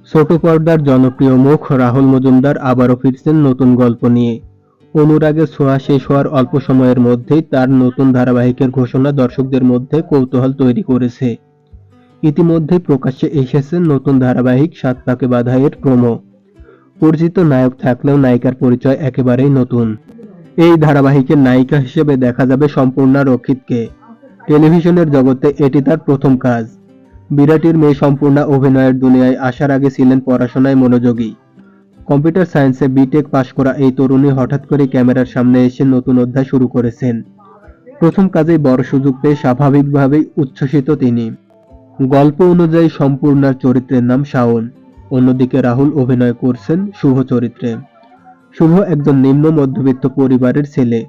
ছোট পর্দার জনপ্রিয় মুখ রাহুল মজুমদার আবারও ফিরছেন নতুন গল্প নিয়ে। অনুরাগের ছোঁয়া শেষ হওয়ার অল্প সময়ের মধ্যেই তার নতুন ধারাবাহিকের ঘোষণা দর্শকদের মধ্যে কৌতূহল তৈরি করেছে। ইতিমধ্যেই প্রকাশ্যে এসেছে নতুন ধারাবাহিক সাত পাকে বাঁধা এর প্রোমো। পরিচিত নায়ক থাকলেও নায়িকার পরিচয় একেবারেই নতুন। এই ধারাবাহিকের নায়িকা হিসেবে দেখা যাবে সম্পূর্ণা রক্ষিতকে। টেলিভিশনের জগতে এটি তার প্রথম কাজ। বিরাটির মেয়ে সম্পূর্ণা অভিনয়ের দুনিয়ায় আসার আগে ছিলেন পড়াশোনায় মনোযোগী। কম্পিউটার সায়েন্সে বিটেক পাশ করা এই তরুণী হঠাৎ করে ক্যামেরার সামনে এসে নতুন অধ্যায় শুরু করেছেন। প্রথম কাজেই বড় সুযোগ পেয়ে স্বাভাবিকভাবেই উচ্ছ্বসিত তিনি। গল্প অনুযায়ী সম্পূর্ণার চরিত্রের নাম শাওন। অন্যদিকে রাহুল অভিনয় করছেন শুভ চরিত্রে। শুভ একজন নিম্ন মধ্যবিত্ত পরিবারের ছেলে,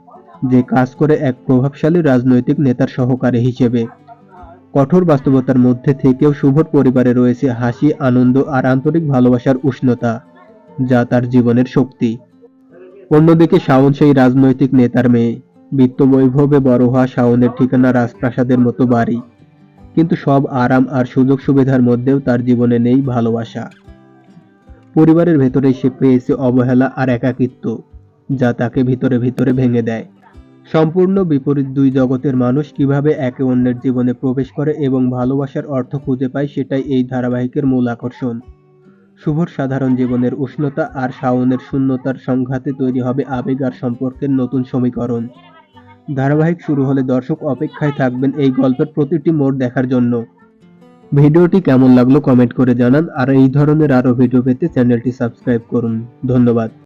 যে কাজ করে এক প্রভাবশালী রাজনৈতিক নেতার সহকারী হিসেবে। কঠোর বাস্তবতার মধ্যে থেকেও শুভর পরিবারে রয়েছে হাসি, আনন্দ আর আন্তরিক ভালোবাসার উষ্ণতা, যা তার জীবনের শক্তি। অন্যদিকে শাওন সেই রাজনৈতিক নেতার মেয়ে। বিত্ত বৈভবে বড় হওয়া শাওনের ঠিকানা রাজপ্রাসাদের মতো বাড়ি, কিন্তু সব আরাম আর সুযোগ সুবিধার মধ্যেও তার জীবনে নেই ভালোবাসা। পরিবারের ভেতরে সে পেয়েছে অবহেলা আর একাকিত্ব, যা তাকে ভিতরে ভিতরে ভেঙে দেয়। সম্পূর্ণ বিপরীত দুই জগতের মানুষ কিভাবে একে অন্যের জীবনে প্রবেশ করে এবং ভালোবাসার অর্থ খুঁজে পায়, সেটাই এই ধারাবাহিকের মূল আকর্ষণ। শুভর সাধারণ জীবনের উষ্ণতা আর শাওনের শূন্যতার সংঘাতে তৈরি হবে আবেগ আর সম্পর্কের নতুন সমীকরণ। ধারাবাহিক শুরু হলে দর্শক অপেক্ষায় থাকবেন এই গল্পের প্রতিটি মোড় দেখার জন্য। ভিডিওটি কেমন লাগলো কমেন্ট করে জানান, আর এই ধরনের আরো ভিডিও পেতে চ্যানেলটি সাবস্ক্রাইব করুন। ধন্যবাদ।